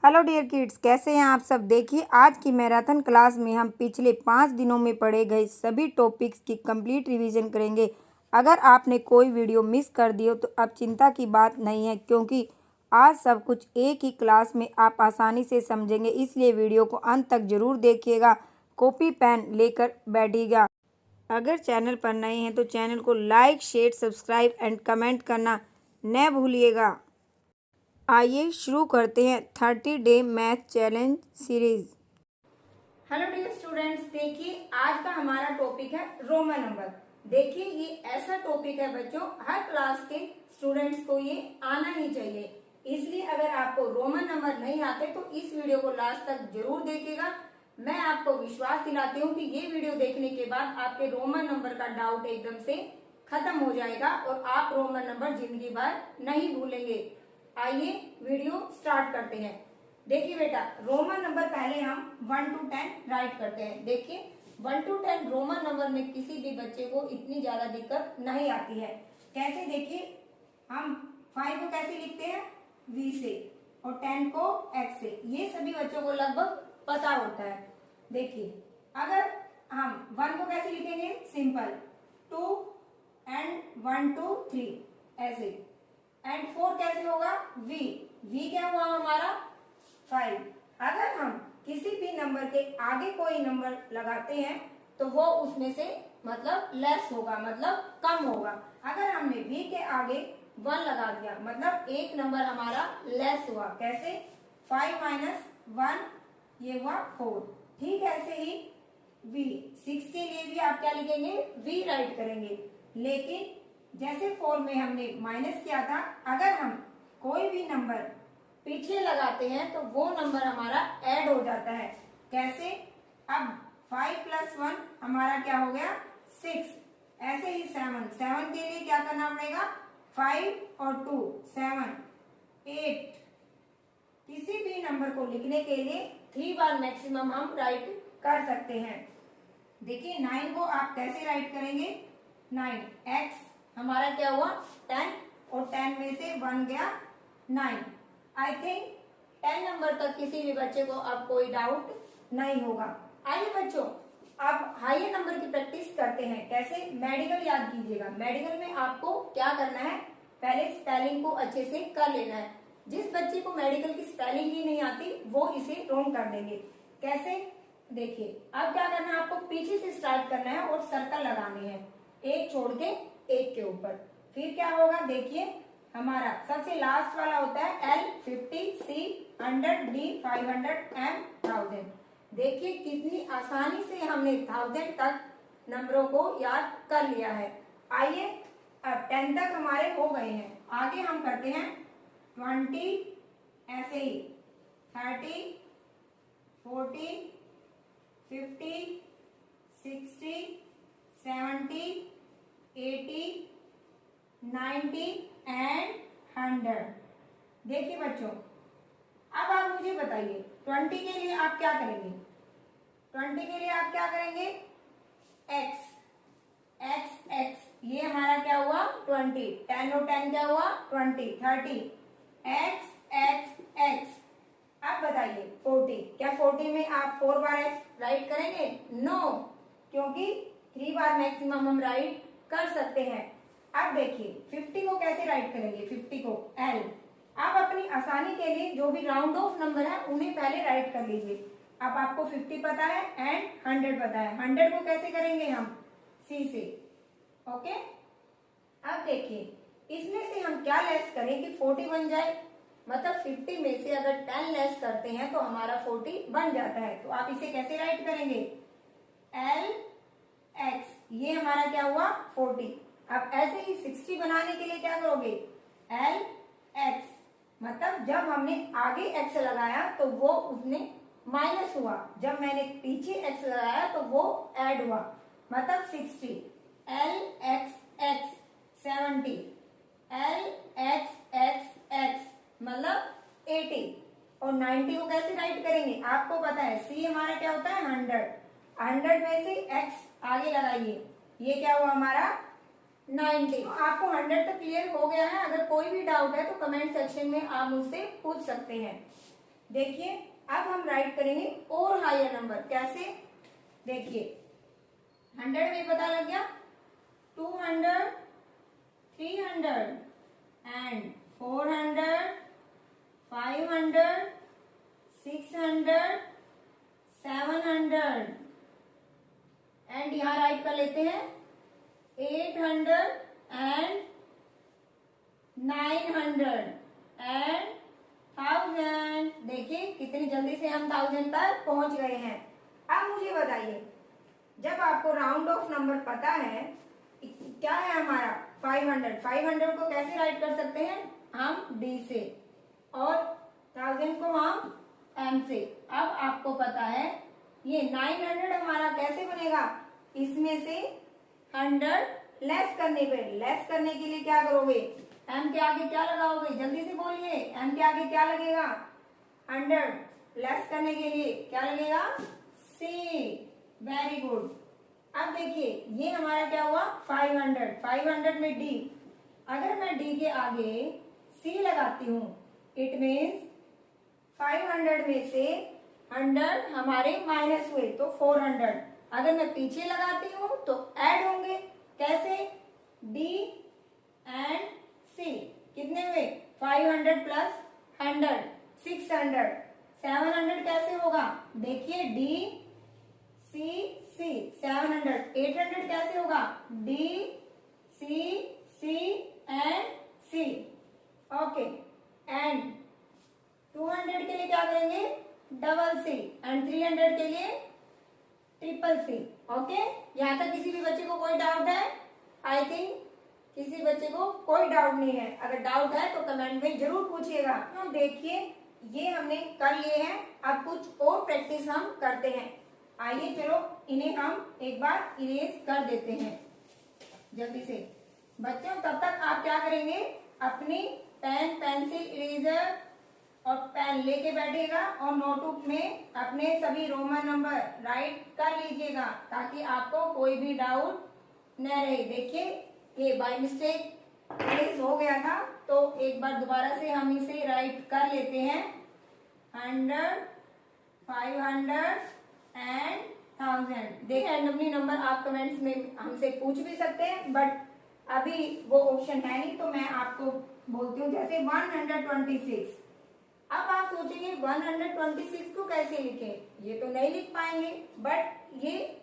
Hello dear kids, कैसे हैं आप सब। देखिए आज की मैराथन क्लास में हम पिछले 5 दिनों में पढ़े गए सभी टॉपिक्स की कंप्लीट रिवीजन करेंगे। अगर आपने कोई वीडियो मिस कर दी हो तो अब चिंता की बात नहीं है, क्योंकि आज सब कुछ एक ही क्लास में आप आसानी से समझेंगे। इसलिए वीडियो को अंत तक जरूर देखिएगा, कॉपी पेन लेकर बैठिएगा। अगर चैनल पर नए हैं तो चैनल को like, share, subscribe and comment करना न भूलिएगा। आइए शुरू करते हैं 30 day math challenge series. Hello dear students, देखिए आज का हमारा टॉपिक है रोमन नंबर। देखिए ये ऐसा टॉपिक है बच्चों, हर क्लास के स्टूडेंट्स को ये आना ही चाहिए। इसलिए अगर आपको रोमन नंबर नहीं आते तो इस वीडियो को लास्ट तक जरूर देखिएगा। मैं आपको विश्वास दिलाती हूँ कि ये वीडियो देखने के बाद आपके रोमन नंबर का डाउट एकदम से खत्म हो जाएगा और आप रोमन नंबर जिंदगी भर नहीं भूलेंगे। आइए वीडियो स्टार्ट करते हैं। देखिए बेटा, रोमन नंबर पहले हम 1 to 10 राइट करते हैं। देखिए 1 to 10 रोमन नंबर में किसी भी बच्चे को इतनी ज्यादा दिक्कत नहीं आती है। कैसे, देखिए हम 5 को कैसे लिखते हैं, V से, और 10 को X से। ये सभी बच्चों को लगभग पता होता है। देखिए अगर हम 1 को कैसे लिखेंगे, सिंपल 2 and 1 2 3 ऐसे, एंड 4 कैसे होगा, V क्या हुआ हमारा 5। अगर हम किसी भी नंबर के आगे कोई नंबर लगाते हैं तो वो उसमें से मतलब लेस होगा, मतलब कम होगा। अगर हमने V के आगे 1 लगा दिया मतलब एक नंबर हमारा लेस हुआ। कैसे, 5 minus 1 ये हुआ 4। ठीक ऐसे ही V 6 के लिए भी आप क्या लिखेंगे, V राइट करेंगे। लेकिन जैसे 4 में हमने माइनस किया था, अगर हम कोई भी नंबर पीछे लगाते हैं तो वो नंबर हमारा ऐड हो जाता है। कैसे, अब 5 + 1 हमारा क्या हो गया 6। ऐसे ही 7 के लिए क्या करना पड़ेगा, 5 और 2 7 8। किसी भी नंबर को लिखने के लिए 3 बार मैक्सिमम हम राइट कर सकते हैं। देखिए 9 को आप कैसे राइट करेंगे, 9 x हमारा क्या हुआ 10, और 10 में से 1 गया 9। आई थिंक 10 नंबर तक किसी भी बच्चे को अब कोई डाउट नहीं होगा। आइए बच्चों अब हायर नंबर की प्रैक्टिस करते हैं। कैसे, मेडिकल याद कीजिएगा। मेडिकल में आपको क्या करना है, पहले स्पेलिंग को अच्छे से कर लेना है। जिस बच्चे को मेडिकल की स्पेलिंग ही नहीं आती वो इसे रॉन्ग कर देंगे। कैसे, देखिए अब क्या करना है, आपको पीछे से स्टार्ट करना है और सर्कल लगाने हैं, एक छोड़ के एक के ऊपर। फिर क्या होगा, देखिए हमारा सबसे लास्ट वाला होता है L 50, C 100, D 500, M 1000। देखिए कितनी आसानी से हमने 1000 तक नंबरों को याद कर लिया है। आइए अब 10 तक हमारे हो गए हैं, आगे हम करते हैं 20, ऐसे ही 30, 40, 50, 60, 70, 80, 90 एंड 100। देखिए बच्चों अब आप मुझे बताइए 20 के लिए आप क्या करेंगे, 20 के लिए आप क्या करेंगे, x x x, ये हमारा क्या हुआ 20, 10 और 10 क्या हुआ 20, 30 x x x। अब बताइए 40, क्या 40 में आप 4 बार x राइट करेंगे, नो, क्योंकि 3 बार मैक्सिमम हम राइट कर सकते हैं। अब देखिए 50 को कैसे राइट करेंगे, 50 को L। आप अपनी आसानी के लिए जो भी राउंड ऑफ नंबर है उन्हें पहले राइट कर लीजिए। अब आपको 50 पता है एंड 100 पता है, 100 को कैसे करेंगे हम, C से। ओके, अब देखिए इसमें से हम क्या लेस करें कि 40 बन जाए, मतलब 50 में से अगर 10 लेस करते हैं तो हमारा 40 बन जाता है। तो आप इसे कैसे राइट करेंगे, L x, ये हमारा क्या हुआ 40। अब ऐसे ही 60 बनाने के लिए क्या करोगे, L x, मतलब जब हमने आगे x लगाया तो वो उसमें माइनस हुआ, जब मैंने पीछे x लगाया तो वो ऐड हुआ, मतलब 60। L x x 70, L x x x मतलब 80, और 90 को कैसे राइट करेंगे, आपको पता है C हमारा क्या होता है 100 में से x आगे लगाइए, ये क्या हुआ हमारा 90। आपको 100 तक क्लियर हो गया है। अगर कोई भी डाउट है तो कमेंट सेक्शन में आप मुझसे पूछ सकते हैं। देखिए अब हम राइट करेंगे और हायर नंबर। कैसे? देखिए 100 में पता लग गया, 200, 300 एंड 400, 500, 600, 700 एंड यहाँ राइट कर लेते हैं 800 एंड 900 एंड 1000। देखिए कितनी जल्दी से हम 1000 तक पहुंच गए हैं। अब मुझे बताइए, जब आपको राउंड ऑफ नंबर पता है, क्या है हमारा 500, 500 को कैसे राइट कर सकते हैं हम? डी से, और 1000 को हम एम से। अब आपको पता है ये 900 हमारा कैसे बनेगा? इसमें से 100 लेस करने पे, लेस करने के लिए क्या करोगे? एम के आगे क्या लगाओगे? जल्दी से बोलिए, एम के आगे क्या लगेगा? 100 लेस करने के लिए क्या लगेगा? सी। Very good. अब देखिए ये हमारा क्या हुआ? 500, 500 में डी। अगर मैं डी के आगे सी लगाती हूँ, इट मीन्स 500 में से 100 हमारे माइनस हुए तो 400। अगर मैं पीछे लगाती हूँ तो ऐड होंगे। कैसे? डी एंड सी। कितने हुए? 500 प्लस 100, 600। 700 कैसे होगा? देखिए डी सी सी, 700। 800 कैसे होगा? D C C and C. Okay, and 200 के लिए क्या करेंगे? डबल सी, एंड 300 के लिए ट्रिपल सी। ओके, यहाँ तक किसी भी बच्चे को कोई डाउट है? आई थिंक किसी बच्चे को कोई डाउट नहीं है। अगर डाउट है तो कमेंट में जरूर पूछिएगा। तो देखिए ये हमने कर लिए हैं, अब कुछ और प्रैक्टिस हम करते हैं। आइए चलो इन्हें हम एक बार इरेज कर देते हैं जल्दी से। बच्चों तब तक आप क्या करेंगे? अपनी पेन, पेंसिल, इरेजर और पेन लेके बैठिएगा और नोटबुक में अपने सभी रोमन नंबर राइट कर लीजिएगा ताकि आपको कोई भी डाउट न रहे। देखिए ये बाय मिस्टेक इरेज हो गया था, तो एक बार दोबारा से हम इसे राइट कर लेते हैं। 100, 500 एंड 1000। देखिए रैंडमली नंबर आप कमेंट्स में हमसे पूछ भी सकते हैं, बट अभी वो ऑप्शन है नहीं, तो मैं आपको बोलती हूँ। जैसे 126। अब आप सोचेंगे 126 को कैसे लिखें? ये तो नहीं लिख पाएंगे, बट ये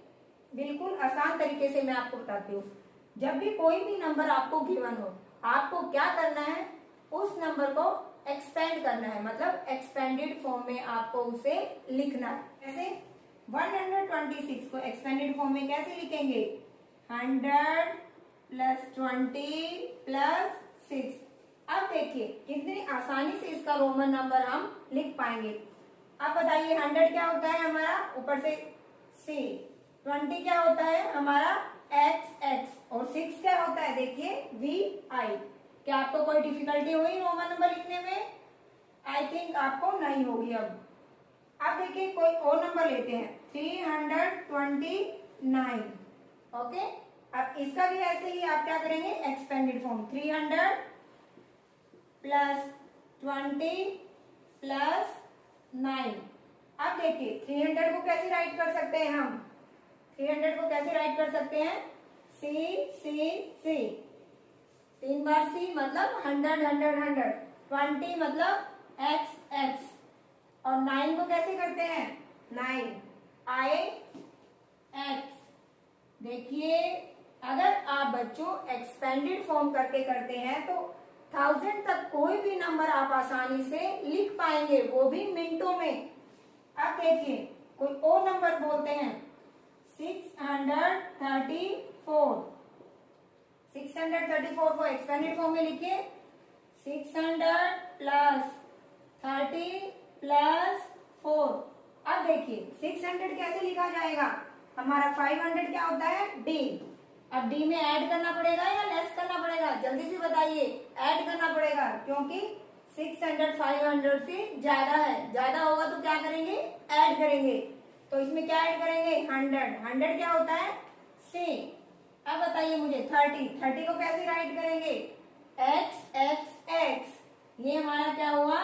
बिल्कुल आसान तरीके से मैं आपको बताती हूँ। जब भी कोई भी नंबर आपको गिवन हो, आपको क्या करना है? उस नंबर को एक्सपेंड करना है, मतलब एक्सपेंडेड फॉर्म में आपको उसे लिखना है। जैसे 126 को एक्सपेंडेड फॉर्म में कैसे लिखेंगे? 100 प्लस 20 प्लस 6। अब देखिए कितनी आसानी से इसका रोमन नंबर हम लिख पाएंगे। अब बताइए 100 क्या होता है हमारा? ऊपर से C। 20 क्या होता है हमारा? XX। और 6 क्या होता है? देखिए VI। क्या आपको कोई डिफिकल्टी हुई रोमन नंबर लिखने में? आई थिंक आपको नहीं होगी। अब देखिए कोई और नंबर लेते हैं, 329। ओके, अब इसका भी ऐसे ही आप क्या करेंगे? Expanded form 300 plus 20 plus 9। अब देखिए 300 को कैसे राइट कर सकते हैं हम? 300 को कैसे राइट कर सकते हैं? सी सी सी, 3 बार सी मतलब 100 100 100। 20 मतलब एक्स एक्स, और 9 को कैसे करते हैं? 9 आई एक्स। देखिए अगर आप बच्चों एक्सपेंडेड फॉर्म करके करते हैं तो 1000 तक कोई भी नंबर आप आसानी से लिख पाएंगे, वो भी मिनटों में। अब देखिए कोई और नंबर बोलते हैं 634। 634 को एक्सपेंडेड फॉर्म में लिखिए, 600 प्लस 30 प्लस 4। अब देखिए 600 कैसे लिखा जाएगा? हमारा 500 क्या होता है? डी। अब डी में ऐड करना पड़ेगा या लेस करना पड़ेगा? जल्दी से बताइए। ऐड करना पड़ेगा, क्योंकि 600 500 से ज्यादा है। ज्यादा होगा तो क्या करेंगे? ऐड करेंगे। तो इसमें क्या ऐड करेंगे? 100। 100 क्या होता है? सी। अब बताइए मुझे 30। 30 को कैसे राइट करेंगे? X x x. ये हमारा क्या हुआ?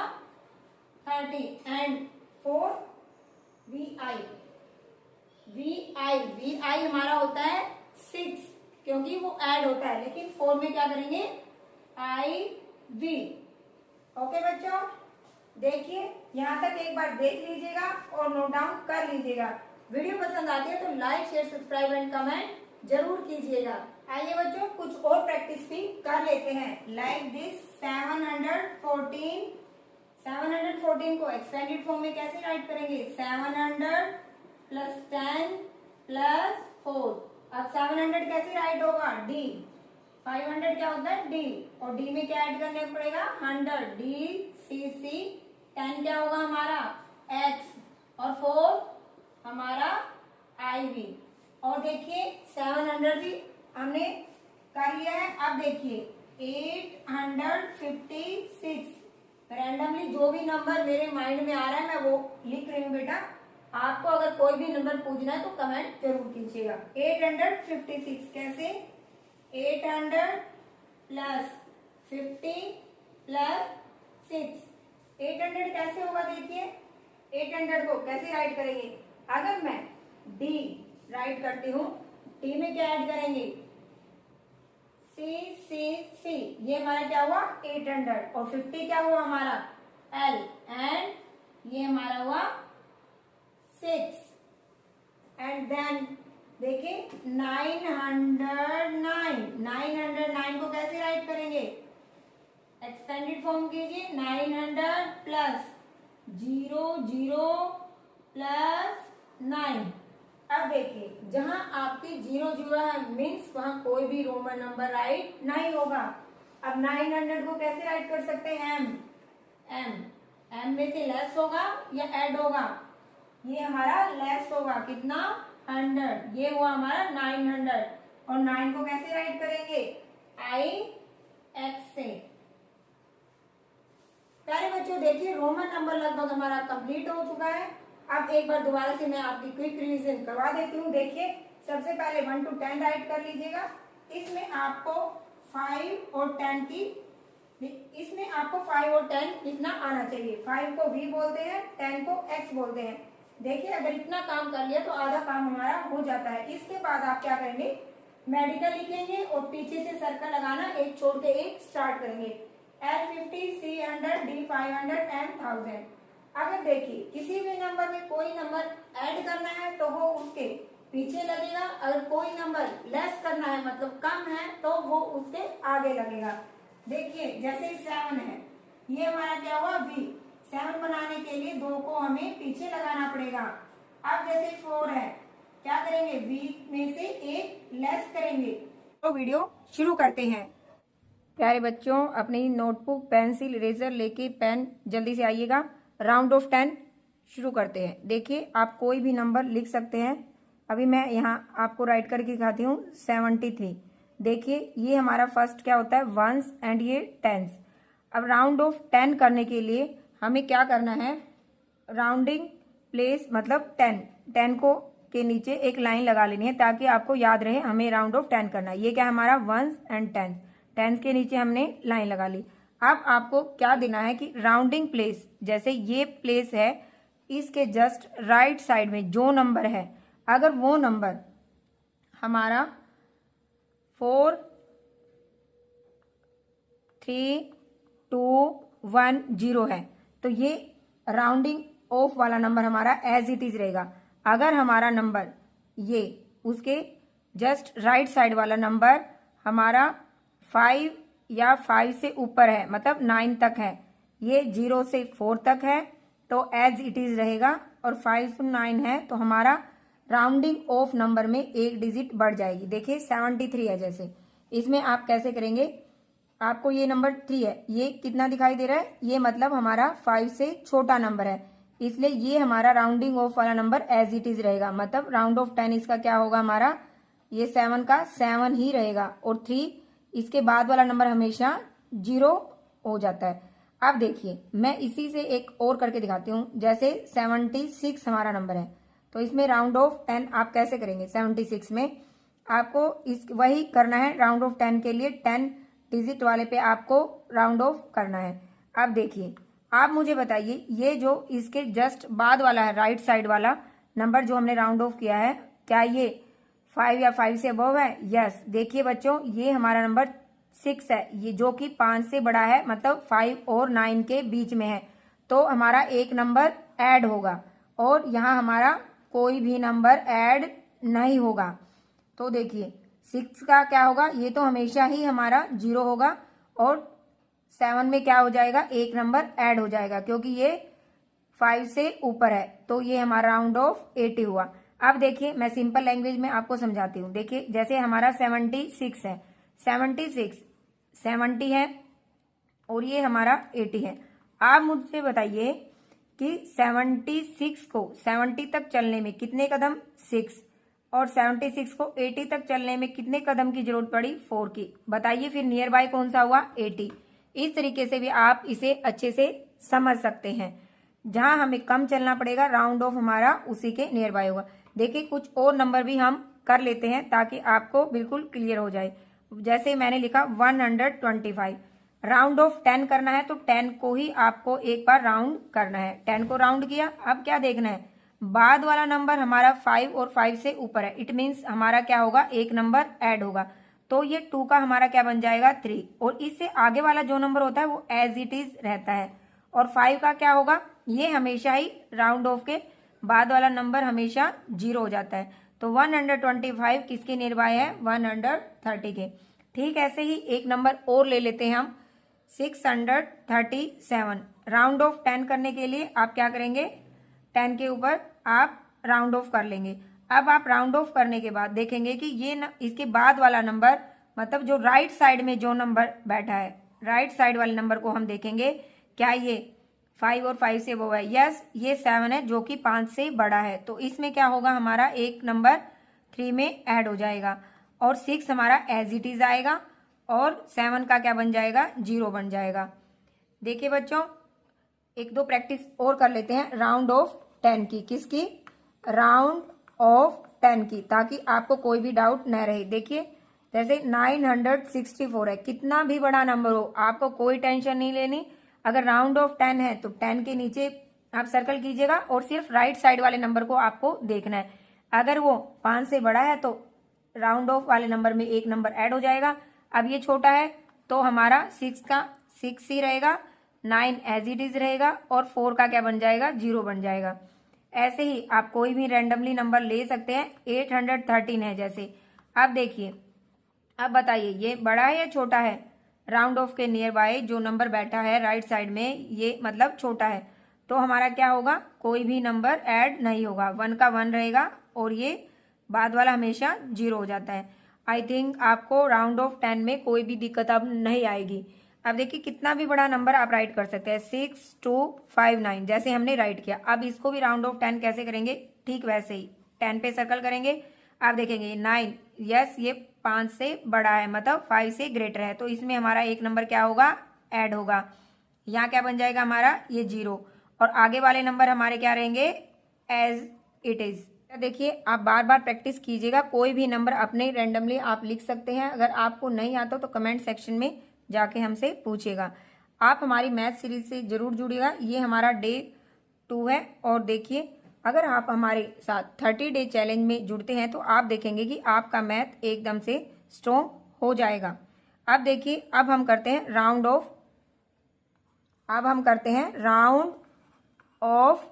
30 एंड ई आई हमारा होता है 6 क्योंकि वो ऐड होता है, लेकिन 4 में क्या करेंगे आई वी। ओके बच्चों, देखिए यहाँ तक एक बार देख लीजिएगा और नोट डाउन कर लीजिएगा। वीडियो पसंद आती है तो like share subscribe and comment जरूर कीजिएगा। आइए बच्चों कुछ और प्रैक्टिस भी कर लेते हैं। लाइक दिस 714 को एक्सपेंडेड फॉर्म में कैसे राइट करेंगे 700 प्लस 10 प्लस 4। अब 700 कैसे राइट होगा डी, 500 क्या होता है डी, और डी में क्या ऐड करने पड़ेगा 100 डी सी सी, 10 क्या होगा हमारा एक्स और 4 हमारा आई वी। और देखिए 700 भी हमने कर लिया है। अब देखिए 856 रैंडमली जो भी नंबर मेरे माइंड में आ रहा है मैं वो लिख रही हूँ बेटा। आपको अगर कोई भी नंबर पूछना है तो कमेंट जरूर कीजिएगा। 856 कैसे 800 प्लस 50 प्लस 6। 800 कैसे होगा देखिए 800 को कैसे राइट करेंगे। अगर मैं डी राइट करती हूँ डी में क्या ऐड करेंगे सी सी सी, ये हमारा क्या हुआ 800 और 50 क्या हुआ हमारा एल एंड ये हमारा हुआ 6 एंड देन देखिए 909 को कैसे राइट करेंगे एक्सपेंडेड फॉर्म कीजिए 900 प्लस 00 प्लस 9। अब देखिए जहां आपकी 00 है मीन्स वहां कोई भी रोमन नंबर राइट नहीं होगा। अब 900 को कैसे राइट कर सकते हैं एम में से लेस होगा या ऐड होगा, ये हमारा लेस होगा कितना 100, ये हुआ हमारा 900 और 9 को कैसे राइट करेंगे आई एक्स से। प्यारे बच्चों देखिए रोमन नंबर लगभग हमारा कंप्लीट हो चुका है। अब एक बार दोबारा से मैं आपकी क्विक रिवीजन करवा देती हूँ। देखिए सबसे पहले 1 to 10 राइट कर लीजिएगा। इसमें आपको 5 और 10 लिखना आना चाहिए। 5 को v बोलते हैं, 10 को x बोलते हैं। देखिए अगर इतना काम कर लिया तो आधा काम हमारा हो जाता है। इसके बाद आप क्या करेंगे मेडिकल लिखेंगे और पीछे से सर्कल लगाना एक छोड़ के एक स्टार्ट करेंगे L50 C100 D500 M1000। अगर देखिए किसी भी नंबर में कोई नंबर ऐड करना है तो वो उसके पीछे लगेगा, अगर कोई नंबर लेस करना है मतलब कम है तो वो उसके आगे लगेगा। देखिए जैसे 7 है ये हमारा क्या हुआ V, 7 बनाने के लिए 2 को हमें पीछे लगाना पड़ेगा। अब जैसे 4 है क्या करेंगे V में से एक लेस करेंगे। तो वीडियो शुरू करते हैं। प्यारे बच्चों अपनी नोटबुक पेंसिल इरेजर लेके पेन जल्दी से आइएगा। राउंड ऑफ 10 शुरू करते हैं। देखिए आप कोई भी नंबर लिख सकते हैं। अभी मैं यहाँ आपको राइट करके दिखाती हूँ 73। देखिए ये हमारा फर्स्ट क्या होता है वंस एंड ये टेंस। अब राउंड ऑफ 10 करने के लिए हमें क्या करना है राउंडिंग प्लेस मतलब 10 को के नीचे एक लाइन लगा लेनी है ताकि आपको याद रहे हमें राउंड ऑफ 10 करना है। ये क्या हमारा वंस एंड टेंस के नीचे हमने लाइन लगा ली। अब आपको क्या देना है कि राउंडिंग प्लेस जैसे ये प्लेस है इसके जस्ट राइट साइड में जो नंबर है अगर वो नंबर हमारा 4 3 2 1 0 है तो ये राउंडिंग ऑफ वाला नंबर हमारा एज इट इज रहेगा। अगर हमारा नंबर ये उसके जस्ट राइट साइड वाला नंबर हमारा 5 या 5 से ऊपर है मतलब 9 तक है, ये 0 से 4 तक है तो एज इट इज रहेगा, और 5 to 9 है तो हमारा राउंडिंग ऑफ नंबर में एक डिजिट बढ़ जाएगी। देखिए 73 है जैसे इसमें आप कैसे करेंगे आपको ये नंबर 3 है ये कितना दिखाई दे रहा है ये मतलब हमारा 5 से छोटा नंबर है इसलिए ये हमारा राउंडिंग ऑफ वाला नंबर एज इट इज रहेगा। मतलब राउंड ऑफ 10 इसका क्या होगा हमारा ये 7 का 7 ही रहेगा और 3 इसके बाद वाला नंबर हमेशा 0 हो जाता है। अब देखिए मैं इसी से एक और करके दिखाती हूँ। जैसे 76 हमारा नंबर है तो इसमें राउंड ऑफ 10 आप कैसे करेंगे 76 में आपको इस वही करना है राउंड ऑफ 10 के लिए 10 डिजिट वाले पे आपको राउंड ऑफ करना है। अब देखिए आप मुझे बताइए ये जो इसके जस्ट बाद वाला है राइट साइड वाला नंबर जो हमने राउंड ऑफ किया है क्या ये 5 या 5 से अबव है? यस। देखिए बच्चों, ये हमारा नंबर 6 है, ये जो कि 5 से बड़ा है, मतलब 5 और 9 के बीच में है, तो हमारा एक नंबर ऐड होगा और यहाँ हमारा कोई भी नंबर ऐड नहीं होगा। तो देखिए 6 का क्या होगा, ये तो हमेशा ही हमारा 0 होगा और 7 में क्या हो जाएगा, एक नंबर ऐड हो जाएगा क्योंकि ये 5 से ऊपर है, तो ये हमारा राउंड ऑफ 80 हुआ। अब देखिए मैं सिंपल लैंग्वेज में आपको समझाती हूँ। देखिए जैसे हमारा 76 है, 76 70 है और ये हमारा 80 है। आप मुझसे बताइए कि 76 को 70 तक चलने में कितने कदम, 6, और 76 को 80 तक चलने में कितने कदम की जरूरत पड़ी, 4 की। बताइए फिर नियर बाय कौन सा हुआ, 80। इस तरीके से भी आप इसे अच्छे से समझ सकते हैं। जहां हमें कम चलना पड़ेगा, राउंड ऑफ हमारा उसी के नियर बाय होगा। देखिए कुछ और नंबर भी हम कर लेते हैं ताकि आपको बिल्कुल क्लियर हो जाए। जैसे मैंने लिखा 125, राउंड ऑफ 10 करना है तो 10 को ही आपको एक बार राउंड करना है। 10 को राउंड किया, अब क्या देखना है, बाद वाला नंबर हमारा 5 और 5 से ऊपर है, इट मीन्स हमारा क्या होगा, एक नंबर ऐड होगा, तो ये 2 का हमारा क्या बन जाएगा, 3, और इससे आगे वाला जो नंबर होता है वो एज इट इज रहता है। और 5 का क्या होगा, ये हमेशा ही राउंड ऑफ के बाद वाला नंबर हमेशा 0 हो जाता है। तो 125 किसके नियर बाय है, 130 के। ठीक ऐसे ही एक नंबर और ले लेते हैं हम, 637। राउंड ऑफ 10 करने के लिए आप क्या करेंगे, 10 के ऊपर आप राउंड ऑफ कर लेंगे। अब आप राउंड ऑफ करने के बाद देखेंगे कि ये इसके बाद वाला नंबर, मतलब जो राइट साइड में जो नंबर बैठा है, राइट साइड वाले नंबर को हम देखेंगे, क्या ये 5 और 5 से अबव है, यस। ये 7 है जो कि 5 से बड़ा है, तो इसमें क्या होगा, हमारा एक नंबर 3 में ऐड हो जाएगा और 6 हमारा एज इट इज आएगा और 7 का क्या बन जाएगा, 0 बन जाएगा। देखिए बच्चों, एक दो प्रैक्टिस और कर लेते हैं राउंड ऑफ 10 की। किसकी, राउंड ऑफ 10 की, ताकि आपको कोई भी डाउट न रहे। देखिए जैसे 964 है, कितना भी बड़ा नंबर हो आपको कोई टेंशन नहीं लेनी। अगर राउंड ऑफ 10 है तो 10 के नीचे आप सर्कल कीजिएगा और सिर्फ राइट साइड वाले नंबर को आपको देखना है। अगर वो 5 से बड़ा है तो राउंड ऑफ वाले नंबर में एक नंबर ऐड हो जाएगा। अब ये छोटा है तो हमारा 6 का 6 ही रहेगा, 9 एज इट इज रहेगा और 4 का क्या बन जाएगा, 0 बन जाएगा। ऐसे ही आप कोई भी रैंडमली नंबर ले सकते हैं। 813 है जैसे। अब देखिए, अब बताइए ये बड़ा है या छोटा है, राउंड ऑफ के नियर बाय जो नंबर बैठा है राइट साइड में, ये मतलब छोटा है, तो हमारा क्या होगा, कोई भी नंबर ऐड नहीं होगा, 1 का 1 रहेगा और ये बाद वाला हमेशा 0 हो जाता है। आई थिंक आपको राउंड ऑफ 10 में कोई भी दिक्कत अब नहीं आएगी। अब देखिए कितना भी बड़ा नंबर आप राइट कर सकते हैं, 6259 जैसे हमने राइट किया। अब इसको भी राउंड ऑफ 10 कैसे करेंगे, ठीक वैसे ही 10 पे सर्कल करेंगे। आप देखेंगे 9, यस ये 5 से बड़ा है, मतलब 5 से ग्रेटर है, तो इसमें हमारा एक नंबर क्या होगा, ऐड होगा। यहाँ क्या बन जाएगा हमारा, ये 0, और आगे वाले नंबर हमारे क्या रहेंगे, एज इट इज। देखिए आप बार बार प्रैक्टिस कीजिएगा, कोई भी नंबर अपने रैंडमली आप लिख सकते हैं। अगर आपको नहीं आता तो कमेंट सेक्शन में जाके हमसे पूछिएगा। आप हमारी मैथ सीरीज से जरूर जुड़िएगा। ये हमारा डे 2 है और देखिए अगर आप हमारे साथ 30 डे चैलेंज में जुड़ते हैं तो आप देखेंगे कि आपका मैथ एकदम से स्ट्रॉन्ग हो जाएगा। अब देखिए, अब हम करते हैं राउंड ऑफ, अब हम करते हैं राउंड ऑफ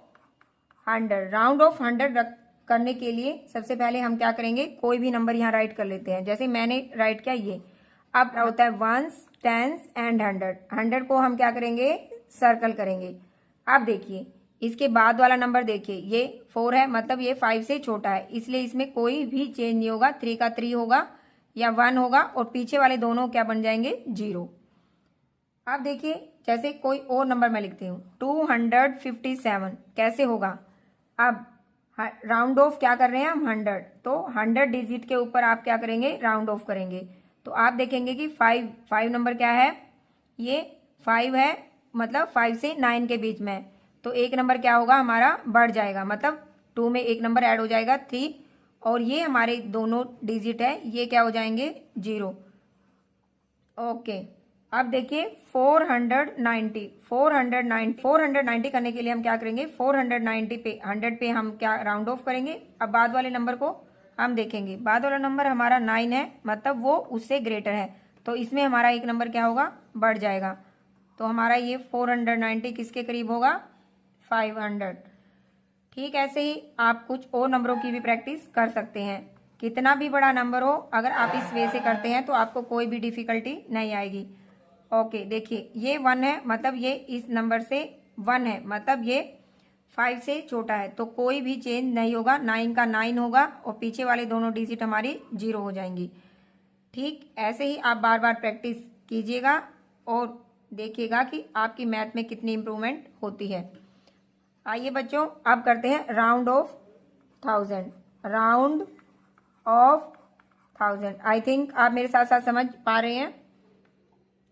100। राउंड ऑफ 100 करने के लिए सबसे पहले हम क्या करेंगे, कोई भी नंबर यहाँ राइट कर लेते हैं। जैसे मैंने राइट किया ये, अब होता है 1s 10s एंड 100। 100 को हम क्या करेंगे, सर्कल करेंगे। अब देखिए इसके बाद वाला नंबर देखिए, ये 4 है, मतलब ये 5 से छोटा है, इसलिए इसमें कोई भी चेंज नहीं होगा। 3 का 3 होगा या 1 होगा और पीछे वाले दोनों क्या बन जाएंगे, 0। अब देखिए जैसे कोई और नंबर मैं लिखती हूँ 257, कैसे होगा। अब राउंड ऑफ क्या कर रहे हैं हम, 100, तो 100 डिजिट के ऊपर आप क्या करेंगे, राउंड ऑफ करेंगे। तो आप देखेंगे कि 5 नंबर क्या है, ये 5 है, मतलब 5 से 9 के बीच में है, तो एक नंबर क्या होगा हमारा, बढ़ जाएगा, मतलब 2 में एक नंबर ऐड हो जाएगा 3, और ये हमारे दोनों डिजिट है, ये क्या हो जाएंगे, 0। ओके, अब देखिए 490 करने के लिए हम क्या करेंगे, 490 पे 100 पे हम क्या राउंड ऑफ करेंगे। अब बाद वाले नंबर को हम देखेंगे बाद वाला नंबर हमारा 9 है, मतलब वो उससे ग्रेटर है, तो इसमें हमारा एक नंबर क्या होगा, बढ़ जाएगा। तो हमारा ये 490 किसके करीब होगा, 500। ठीक, ऐसे ही आप कुछ और नंबरों की भी प्रैक्टिस कर सकते हैं। कितना भी बड़ा नंबर हो, अगर आप इस वे से करते हैं तो आपको कोई भी डिफिकल्टी नहीं आएगी। ओके, देखिए ये 1 है, मतलब ये इस नंबर से 1 है, मतलब ये 5 से छोटा है, तो कोई भी चेंज नहीं होगा। 9 का 9 होगा और पीछे वाले दोनों डिजिट हमारी 0 हो जाएंगी। ठीक, ऐसे ही आप बार बार प्रैक्टिस कीजिएगा और देखिएगा कि आपकी मैथ में कितनी इम्प्रूवमेंट होती है। आइए बच्चों, अब करते हैं round of 1000। Round of 1000, I think आप मेरे साथ साथ समझ पा रहे हैं।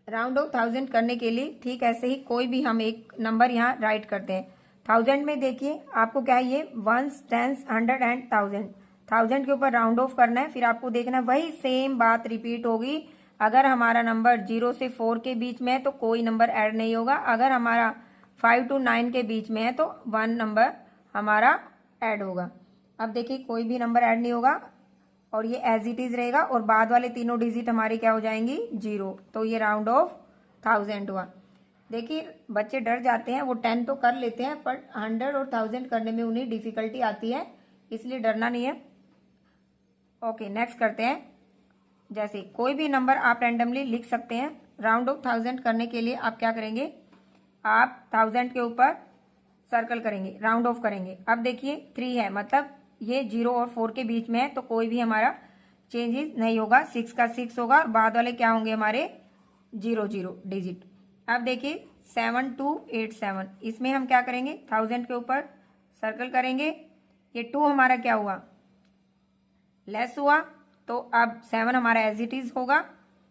राउंड ऑफ 1000 करने के लिए ठीक ऐसे ही कोई भी हम एक नंबर यहाँ राइट करते हैं। 1000 में देखिए आपको क्या है, ये 1s, 10s, 100 एंड 1000। 1000 के ऊपर राउंड ऑफ करना है, फिर आपको देखना है वही सेम बात रिपीट होगी। अगर हमारा नंबर 0 से 4 के बीच में है तो कोई नंबर ऐड नहीं होगा। अगर हमारा 5 to 9 के बीच में है तो 1 नंबर हमारा ऐड होगा। अब देखिए कोई भी नंबर ऐड नहीं होगा और ये एज इट इज रहेगा और बाद वाले तीनों डिजिट हमारी क्या हो जाएंगी, 0। तो ये राउंड ऑफ 1000 हुआ। देखिए बच्चे डर जाते हैं, वो 10 तो कर लेते हैं पर 100 और 1000 करने में उन्हें डिफिकल्टी आती है, इसलिए डरना नहीं है। ओके, नेक्स्ट करते हैं। जैसे कोई भी नंबर आप रैंडमली लिख सकते हैं। राउंड ऑफ 1000 करने के लिए आप क्या करेंगे, आप 1000 के ऊपर सर्कल करेंगे, राउंड ऑफ करेंगे। अब देखिए 3 है, मतलब ये 0 और 4 के बीच में है, तो कोई भी हमारा चेंजेस नहीं होगा। 6 का 6 होगा और बाद वाले क्या होंगे हमारे 0 डिजिट। अब देखिए 7 2 8 7, इसमें हम क्या करेंगे, 1000 के ऊपर सर्कल करेंगे। ये 2 हमारा क्या हुआ, लेस हुआ, तो अब 7 हमारा एज इट इज होगा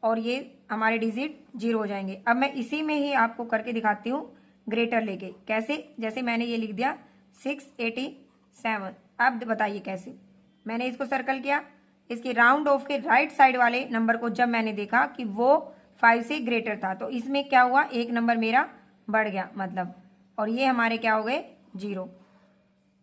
और ये हमारे डिजिट 0 हो जाएंगे। अब मैं इसी में ही आपको करके दिखाती हूँ ग्रेटर लेके। कैसे, जैसे मैंने ये लिख दिया 687। अब बताइए कैसे, मैंने इसको सर्कल किया, इसके राउंड ऑफ के राइट साइड वाले नंबर को जब मैंने देखा कि वो 5 से ग्रेटर था, तो इसमें क्या हुआ, एक नंबर मेरा बढ़ गया मतलब, और ये हमारे क्या हो गए, 0।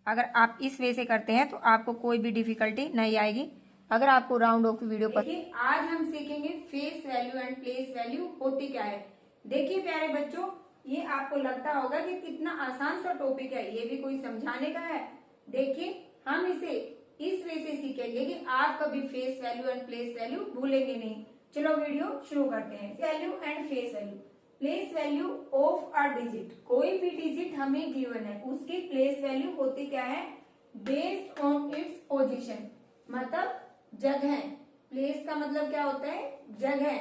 अगर आप इस वे से करते हैं तो आपको कोई भी डिफिकल्टी नहीं आएगी। अगर आपको राउंड ऑफ की वीडियो देखिए आज हम सीखेंगे face value and place value होती क्या है। देखिए प्यारे बच्चों, ये आपको लगता होगा कि कितना आसान सा टॉपिक है, ये भी कोई समझाने का है। देखिए हम इसे इस वे से सीखेंगे कि आप कभी face value and place value भूलेंगे नहीं। चलो वीडियो शुरू करते हैं। Value and face value. Place value of a digit, कोई भी डिजिट हमें गिवन है उसकी प्लेस वैल्यू होती क्या है, बेस्ड ऑन इट्स पोजीशन, मतलब जगह। प्लेस का मतलब क्या होता है, जगह।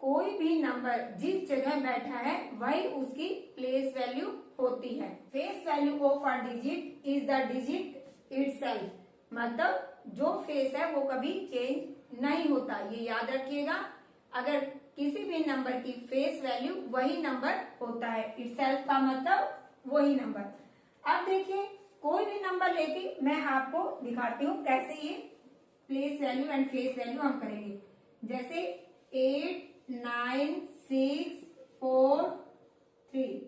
कोई भी नंबर जिस जगह बैठा है वही उसकी प्लेस वैल्यू होती है। Face value of a digit is the digit itself, मतलब जो फेस है वो कभी चेंज नहीं होता, ये याद रखिएगा। अगर किसी भी नंबर की फेस वैल्यू वही नंबर होता है, इटसेल्फ का मतलब वही नंबर। अब देखिए कोई भी नंबर लेके मैं आपको दिखाती हूँ कैसे ये place value and face value हम करेंगे। जैसे 8 9 6 4 3,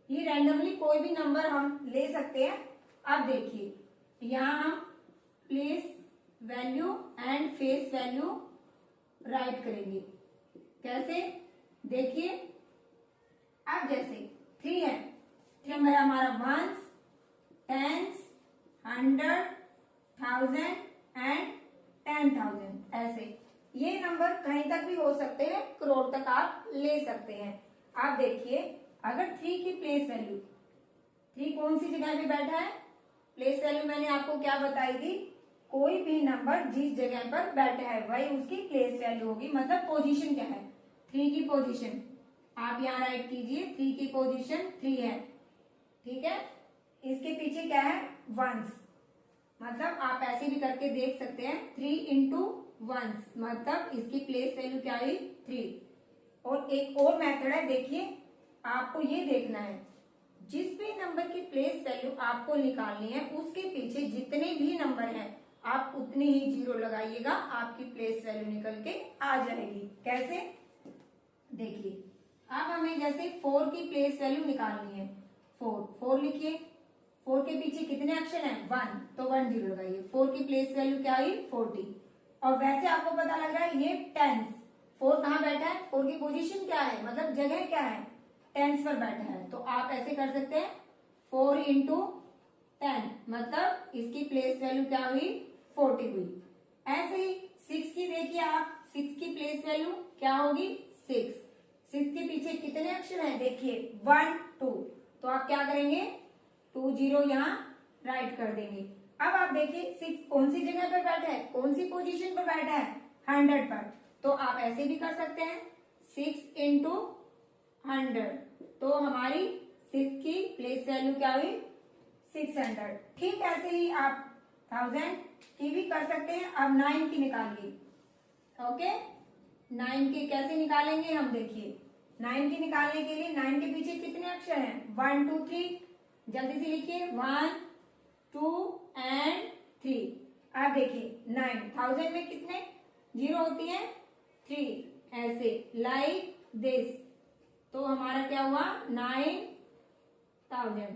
ये रैंडमली कोई भी नंबर हम ले सकते हैं। अब देखिए यहाँ हम place value and face value right करेंगे। कैसे, देखिए अब जैसे 3 है, 3 नंबर हमारा 1s, 10s, 100, 1000 एंड 10,000। ऐसे ये नंबर कहीं तक भी हो सकते हैं, करोड़ तक आप ले सकते हैं। आप देखिए अगर 3 की प्लेस वैल्यू, 3 कौन सी जगह पे बैठा है, प्लेस वैल्यू मैंने आपको क्या बताई थी, कोई भी नंबर जिस जगह पर बैठा है वही उसकी प्लेस वैल्यू होगी, मतलब पोजीशन क्या है, 3 की पोजीशन। आप यहाँ राइट कीजिए, 3 की पोजीशन 3 है, ठीक है। इसके पीछे क्या है, 1s, मतलब आप ऐसे भी करके देख सकते हैं 3 into 1s, मतलब इसकी प्लेस वैल्यू क्या हुई, 3। और एक और मेथड है, देखिए आपको ये देखना है जिस भी नंबर की प्लेस वैल्यू आपको निकालनी है उसके पीछे जितने भी नंबर हैं आप उतने ही 0 लगाइएगा, आपकी प्लेस वैल्यू निकल के आ जाएगी। कैसे, देखिए अब हमें जैसे 4 की प्लेस वैल्यू निकालनी है, 4 लिखिए, 4 के पीछे कितने अक्षर हैं? 1, तो 1 0 लगाइए। 4 की प्लेस वैल्यू क्या हुई? 40। और वैसे आपको पता लग रहा है ये टेंस, 4 कहाँ बैठा है? 4 की पोजीशन क्या है, मतलब जगह क्या है? टेंस पर बैठा है। तो आप ऐसे कर सकते हैं 4 इंटू 10, मतलब इसकी प्लेस वैल्यू क्या हुई? 40 हुई। ऐसे ही 6 की देखिए आप, 6 की प्लेस वैल्यू क्या होगी? 6। 6 के पीछे कितने अक्षर हैं? देखिए 1 2, तो आप क्या करेंगे? 2 0 यहाँ राइट कर देंगे। अब आप देखिए 6 कौन सी जगह पर बैठा है, कौन सी पोजीशन पर बैठा है? 100 पर। तो आप ऐसे भी कर सकते हैं 6 इंटू 100, तो हमारी 6 की प्लेस वैल्यू क्या हुई? 600। ठीक ऐसे ही आप 1000 की भी कर सकते हैं। अब 9 की निकालिए। ओके, 9 की कैसे निकालेंगे हम? देखिए 9 की निकालने के लिए 9 के पीछे कितने अक्षर हैं? 1 2 3, जल्दी से लिखिए 1 2 एंड 3। अब देखिए 9000 में कितने जीरो होती है? 3, ऐसे लाइक दिस। तो हमारा क्या हुआ? 9000।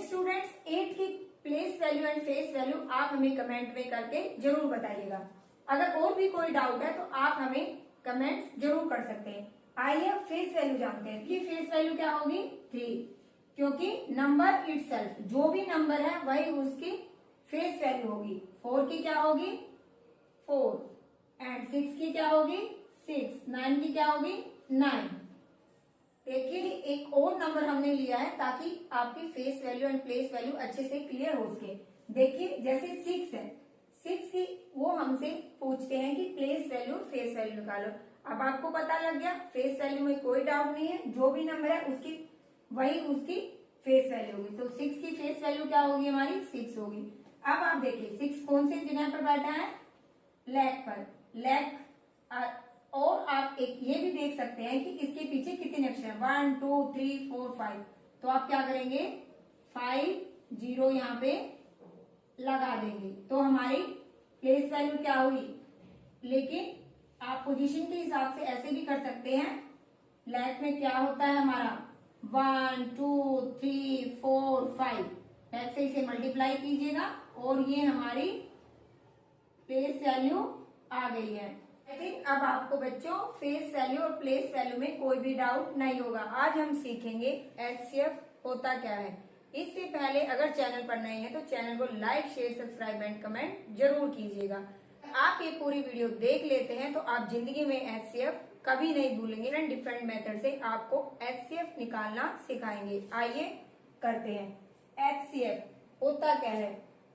स्टूडेंट्स 8 की place value and face value आप हमें कमेंट में करके जरूर बताइएगा। अगर और भी कोई डाउट है तो आप हमें कमेंट्स जरूर कर सकते हैं। आइए अब फेस वैल्यू जानते हैं कि फेस वैल्यू क्या होगी? 3, क्योंकि नंबर इटसेल्फ, जो भी नंबर है वही उसकी फेस वैल्यू होगी। 4 की क्या होगी? 4 एंड 6 की क्या होगी? 6। 9 की क्या होगी? 9। देखिए एक और नंबर हमने लिया है ताकि आपकी face value and place value अच्छे से क्लियर हो सके। देखिए जैसे 6 है, 6 की वो हमसे पूछते हैं कि प्लेस वैल्यू फेस वैल्यू निकालो। अब आपको पता लग गया, फेस वैल्यू में कोई डाउट नहीं है, जो भी नंबर है उसकी वही उसकी फेस वैल्यू होगी। तो 6 की फेस वैल्यू क्या होगी? हमारी 6 होगी। अब आप देखिए 6 कौन सी जगह पर बैठा है? लेग पर। लेग। और आप एक ये भी देख सकते हैं कि इसके पीछे कितने अक्षर हैं? 1 2 3 4 5। तो आप क्या करेंगे? 5 0 यहाँ पे लगा देंगे, तो हमारी प्लेस वैल्यू क्या हुई? लेकिन आप पोजीशन के हिसाब से ऐसे भी कर सकते हैं। लेग में क्या होता है हमारा? 1 2 3 4 5। लेग से इसे मल्टीप्लाई कीजिएगा और ये हमारी प्लेस वैल्यू आ गई है। आई थिंक अब आपको बच्चों फेस वैल्यू और प्लेस वैल्यू में कोई भी डाउट नहीं होगा। आज हम सीखेंगे एचसीएफ होता क्या है। इससे पहले अगर चैनल पर नए हैं तो चैनल को like share subscribe and comment जरूर कीजिएगा। आप ये पूरी वीडियो देख लेते हैं तो आप जिंदगी में एचसीएफ कभी नहीं भूलेंगे। डिफरेंट मेथड से आपको एचसीएफ निकालना सिखाएंगे। आइए करते हैं। एचसीएफ होता क्या है?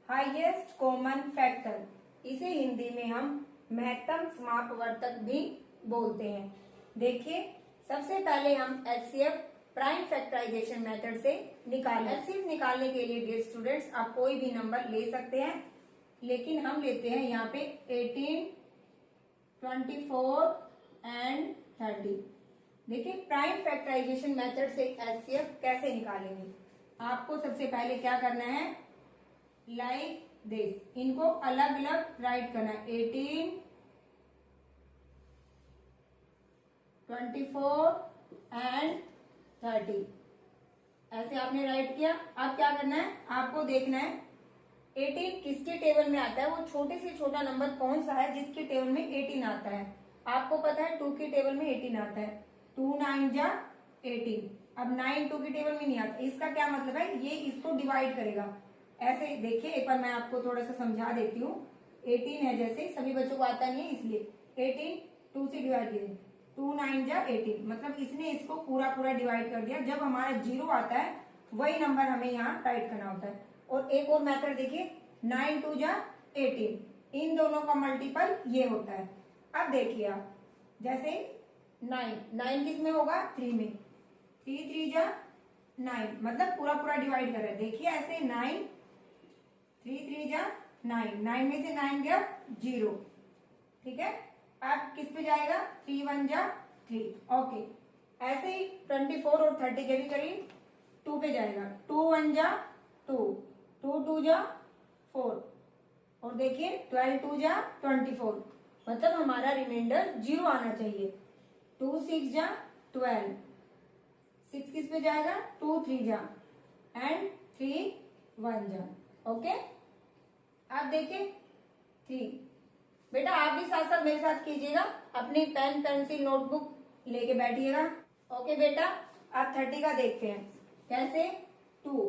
Highest common factor. इसे हिंदी में हम महत्तम समापवर्तक भी बोलते हैं। देखिए सबसे पहले हम एचसीएफ प्राइम फैक्टराइजेशन मेथड से निकालें। एचसीएफ निकालने के लिए डियर स्टूडेंट्स आप कोई भी नंबर ले सकते हैं, लेकिन हम लेते हैं यहाँ पे 18 24 एंड 30। देखिए प्राइम फैक्टराइजेशन मेथड से एचसीएफ कैसे निकालेंगे। आपको सबसे पहले क्या करना है? लाइक दिस, इनको अलग अलग राइट करना है। 18 24 एंड 30 ऐसे आपने राइट किया। अब क्या करना है? आपको देखना है 18 किसके टेबल में आता है, वो छोटे से छोटा नंबर कौन सा है जिसके टेबल में 18 आता है। आपको पता है 2 के टेबल में 18 आता है। 2 9 जा 18। अब 9 2 के टेबल में नहीं आता, इसका क्या मतलब है? ये इसको डिवाइड करेगा। ऐसे देखिए एक बार मैं आपको थोड़ा सा समझा देती हूँ। 18 है, जैसे सभी बच्चों को आता नहीं है इसलिए 18 2 से डिवाइड कीजिए। 2 9 जा 18, मतलब इसने इसको पूरा पूरा डिवाइड कर दिया। जब हमारा 0 आता है वही नंबर हमें यहाँ राइट करना होता है। और एक और मेथड देखिए 9 2 जा 18, इन दोनों का मल्टीपल ये होता है। अब देखिए आप जैसे 9 किस में होगा? 3 में। 3 3 जा 9, मतलब पूरा पूरा डिवाइड कर रहे हैं। देखिए ऐसे 9 3 3 जा 9, 9 में से 9 गया 0। ठीक है, अब किस पे जाएगा? 3 1 जा 3। ओके, ऐसे ही 24 और 30 के भी करीब 2 पे जाएगा। 2 1 जा 2, 2 2 जा 4, और देखिए 12 2 जा 24, मतलब हमारा रिमाइंडर 0 आना चाहिए। 2 6 जा 12, 6 किस पे जाएगा? 2 3 जा एंड 3 1 जा। ओके, आप देखिए 3। बेटा आप भी साथ साथ मेरे साथ कीजिएगा, अपनी पेन पेंसिल नोटबुक लेके बैठिएगा। ओके बेटा, आप 30 का देखते हैं कैसे। 2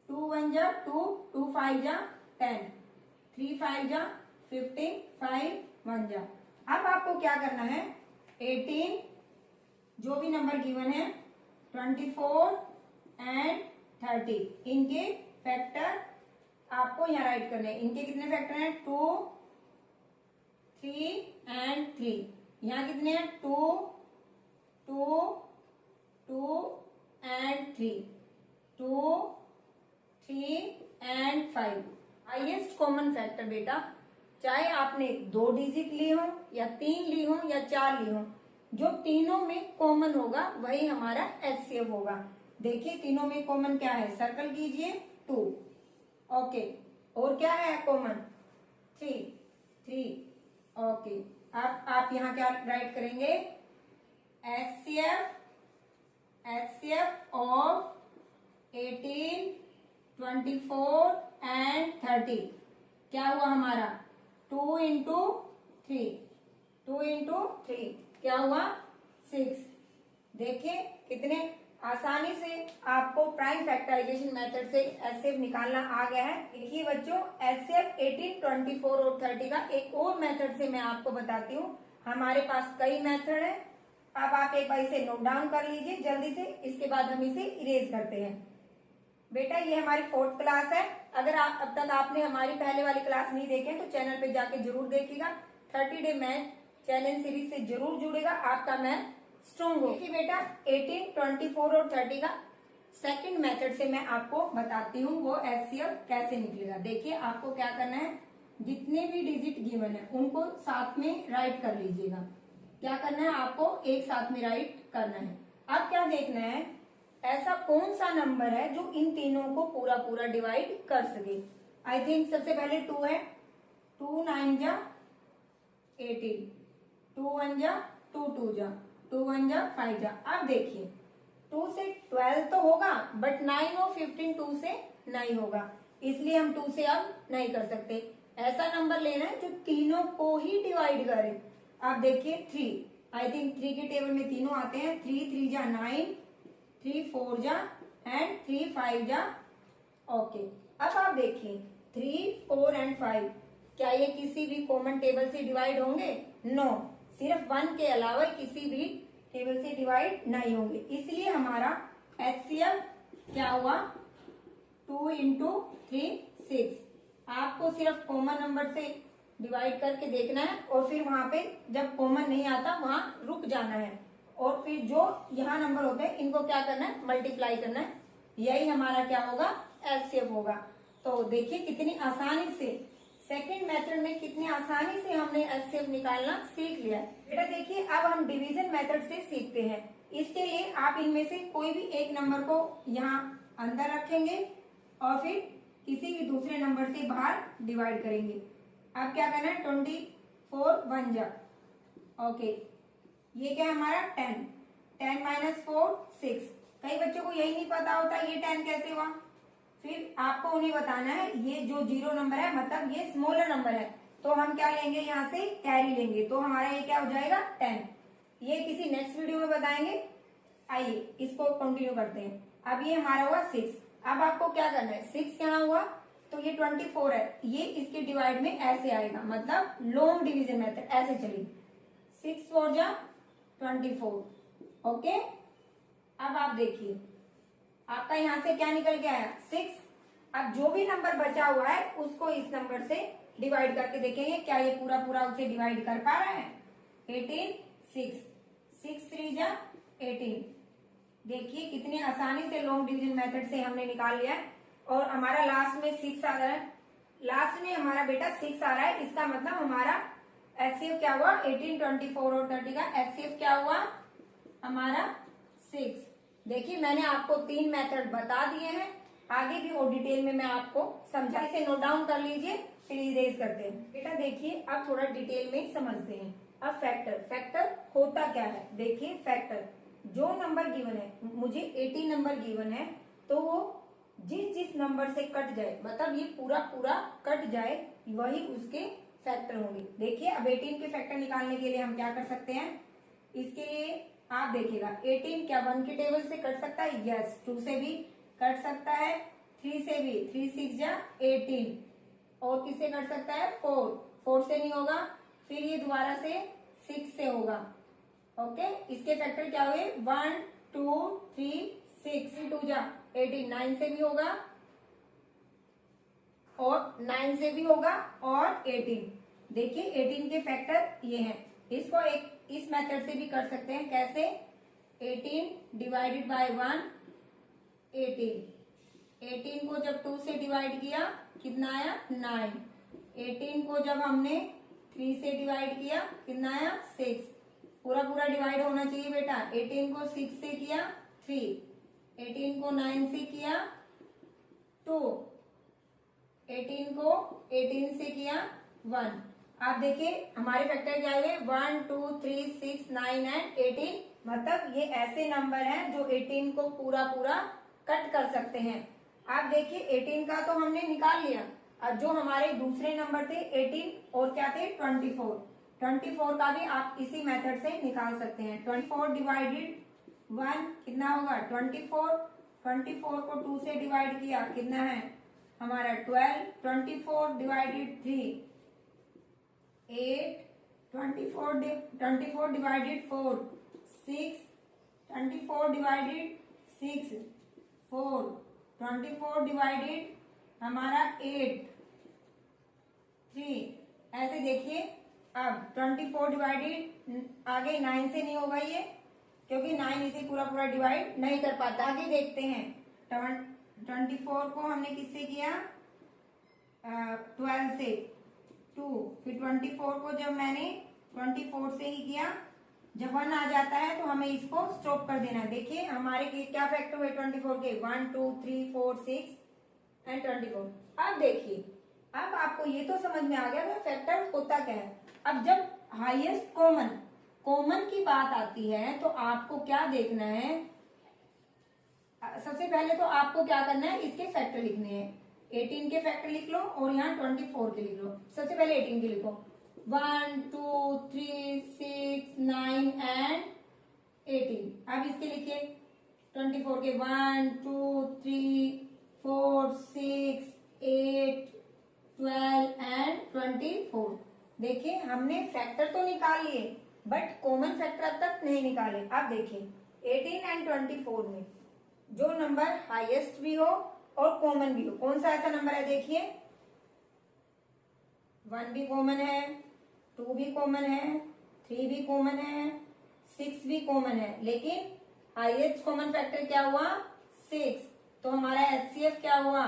2 1 जा 2, 2 5 जा 10, 3 5 जा 15, 5 1 जा। अब आपको क्या करना है, 18 जो भी नंबर गिवन है, 24 एंड 30 इनके फैक्टर आपको यहाँ राइट करने हैं। इनके कितने फैक्टर हैं, 2 3 एंड 3। यहाँ कितने हैं, 2 2 2 and 3, 2 3 and 5। Highest common factor बेटा, चाहे आपने 2 डिजिट ली हो या 3 ली हो या 4 ली हो, जो तीनों में कॉमन होगा वही हमारा एचसीएफ होगा। देखिए तीनों में कॉमन क्या है, सर्कल कीजिए 2। ओके, और क्या है कॉमन, 3। ओके, आप यहाँ क्या राइट करेंगे, एचसीएफ ऑफ 18 24 एंड 30 क्या हुआ हमारा, 2 इंटू 3 क्या हुआ, 6। देखिए कितने आसानी से आपको प्राइम फैक्टराइजेशन मेथड से एचसीएफ निकालना आ गया है। देखिए बच्चों, एचसीएफ 18 24 और 30 का एक और मेथड से मैं आपको बताती हूँ। हमारे पास कई मेथड है, अब आप एक बार इसे नोट डाउन कर लीजिए जल्दी से, इसके बाद हम इसे इरेज करते हैं। बेटा ये हमारी 4th क्लास है, अगर आप अब तक आपने हमारी पहले वाली क्लास नहीं देखे तो चैनल पे जाके जरूर देखिएगा। 30 डे मैथ चैलेंज सीरीज से जरूर जुड़ेगा, आपका मैथ स्ट्रॉन्ग हो। देखिए बेटा 18 24 और 30 का सेकंड मेथड से मैं आपको बताती हूँ वो एचसीएफ कैसे निकलेगा। देखिए आपको क्या करना है, जितने भी डिजिट गिवन है उनको साथ में राइट कर लीजिएगा। क्या करना है, आपको एक साथ में राइट करना है। अब क्या देखना है, ऐसा कौन सा नंबर है जो इन तीनों को पूरा पूरा डिवाइड कर सके। आई थिंक सबसे पहले 2 है, 2 9 जा 18, 2 1 जा 2 2 जा 2 1 जा 5 जा। अब देखिए 2 से 12 तो होगा, बट 9 और 15 2 से नहीं होगा, इसलिए हम 2 से अब नहीं कर सकते। ऐसा नंबर लेना है जो तीनों को ही डिवाइड करे। अब देखिए 3, आई थिंक 3 के टेबल में तीनों आते हैं, 3 3 जा 9, 3 4 जा एंड 3 5 जा। ओके, अब आप देखिए 3 4 एंड 5 क्या ये किसी भी कॉमन टेबल से डिवाइड होंगे, नो, सिर्फ 1 के अलावा किसी भी टेबल से डिवाइड नहीं होंगे। इसलिए हमारा एचसीएफ क्या हुआ, 2 इंटू 3 6। आपको सिर्फ कॉमन नंबर से डिवाइड करके देखना है और फिर वहां पे जब कॉमन नहीं आता वहां रुक जाना है, और फिर जो यहाँ नंबर होते हैं इनको क्या करना है, मल्टीप्लाई करना है। यही हमारा क्या होगा, एचसीएफ होगा। तो देखिए कितनी आसानी से सेकंड मेथड में कितनी आसानी से हमने एचसीएफ निकालना सीख लिया है। बेटा देखिए अब हम डिवीजन मेथड से सीखते हैं। इसके लिए आप इनमें से कोई भी एक नंबर को यहाँ अंदर रखेंगे और फिर किसी भी दूसरे नंबर से बाहर डिवाइड करेंगे। अब क्या करना है, 24 1 जा। ओके, ये क्या है हमारा 10, 10 - 4 6। कई बच्चों को यही नहीं पता होता ये 10 कैसे हुआ, फिर आपको उन्हें बताना है ये जो 0 नंबर है मतलब ये स्मॉलर नंबर है, तो हम क्या लेंगे, यहाँ से कैरी लेंगे, तो हमारा ये क्या हो जाएगा 10। ये किसी नेक्स्ट वीडियो में बताएंगे। आइए इसको कंटिन्यू करते हैं। अब ये हमारा हुआ 6। अब आपको क्या करना है, 6 यहाँ हुआ तो ये 24 है, ये इसके डिवाइड में ऐसे आएगा, मतलब लॉन्ग डिवीजन मेथड ऐसे चलेगी। 6 4 जा 24। ओके, अब आप देखिए आपका यहाँ से क्या निकल के आया, 6। अब जो भी नंबर बचा हुआ है उसको इस नंबर से डिवाइड करके देखेंगे क्या ये पूरा पूरा उसे डिवाइड कर पा रहा है। 18 6, 6 3 जा 18। देखिए कितनी आसानी से लॉन्ग डिवीजन मेथड से हमने निकाल लिया है, और हमारा लास्ट में 6 आ रहा है, लास्ट में हमारा बेटा 6 आ रहा है, इसका मतलब हमारा एचसीएफ क्या हुआ, 18 24 और 30 का एचसीएफ क्या हुआ हमारा 6। देखिए मैंने आपको 3 मेथड बता दिए हैं, आगे भी और डिटेल में मैं आपको समझा, इसे नोट डाउन कर लीजिए फिर इरेज करते हैं। बेटा देखिए अब थोड़ा डिटेल में समझते हैं। अब फैक्टर होता क्या है, देखिए फैक्टर जो नंबर गिवन है, मुझे 18 नंबर गिवन है तो वो जिस जिस नंबर से कट जाए, मतलब ये पूरा पूरा कट जाए, वही उसके फैक्टर होंगे। देखिए अब 18 के फैक्टर निकालने के लिए हम क्या कर सकते हैं, इसके लिए आप देखिएगा 18 क्या 1 के टेबल से कट सकता है, यस 2 से भी कट सकता है, 3 से भी, 3 6 जा 18, और किससे कट सकता है 4 से नहीं होगा, फिर ये दोबारा से 6 से होगा। ओके, इसके फैक्टर क्या हुए 1 2 3 6, 2 जा 18, 9 से भी होगा और 9 से भी होगा और 18। देखिए 18 के फैक्टर ये हैं। इसको एक इस मेथड से भी कर सकते हैं, कैसे 18 डिवाइडेड बाय 1 18 को जब 2 से डिवाइड किया कितना आया 9, 18 को जब हमने 3 से डिवाइड किया कितना आया 6, पूरा पूरा डिवाइड होना चाहिए बेटा। 18 को 6 से किया 3, 18 को 9 से किया 2, 18 को 18 से किया 1। आप देखिए हमारे फैक्टर क्या हुए 1 2 3 6 9 एंड 18, मतलब ये ऐसे नंबर हैं जो 18 को पूरा पूरा कट कर सकते हैं। आप देखिए 18 का तो हमने निकाल लिया, और जो हमारे दूसरे नंबर थे 18 और क्या थे 24 का भी आप इसी मेथड से निकाल सकते हैं। 24 डिवाइडेड 1 कितना होगा 24 को 2 से डिवाइड किया कितना है हमारा 12, 24 डिवाइडेड 3 8, 24 डिवाइडेड 4 6, 24 डिवाइडेड 6 4, 24 डिवाइडेड हमारा 8 3। ऐसे देखिए अब 24 डिवाइडेड आगे 9 से नहीं होगा ये, क्योंकि 9 इसे पूरा पूरा डिवाइड नहीं कर पाता। आगे देखते हैं 24 को हमने किससे किया 12 से 2, फिर 24 को जब मैंने 24 से ही किया, जब 1 आ जाता है तो हमें इसको स्टॉप कर देना। देखिए हमारे क्या फैक्टर हुए 24 के 1 2 3 4 6 एंड 24। अब देखिए अब आपको ये तो समझ में आ गया कि फैक्टर होता क्या है। अब जब हाईएस्ट कॉमन की बात आती है तो आपको क्या देखना है, सबसे पहले तो आपको क्या करना है इसके फैक्टर लिखने हैं। 18 के फैक्टर लिख लो और यहाँ 24 के लिख लो। सबसे पहले 18 के लिखो 1 2 3 6 9 एंड 18। अब इसके लिखिए 24 के 1 2 3 4 6 8 12 एंड 24। देखिए हमने फैक्टर तो निकाल लिए बट कॉमन फैक्टर अब तक नहीं निकाले। अब देखिए 18 एंड 24 में जो नंबर हाईएस्ट भी हो और कॉमन भी हो, कौन सा ऐसा नंबर है देखिए 1 भी कॉमन है, 2 भी कॉमन है, 3 भी कॉमन है, 6 भी कॉमन है, लेकिन हाईएस्ट कॉमन फैक्टर क्या हुआ 6, तो हमारा एचसीएफ क्या हुआ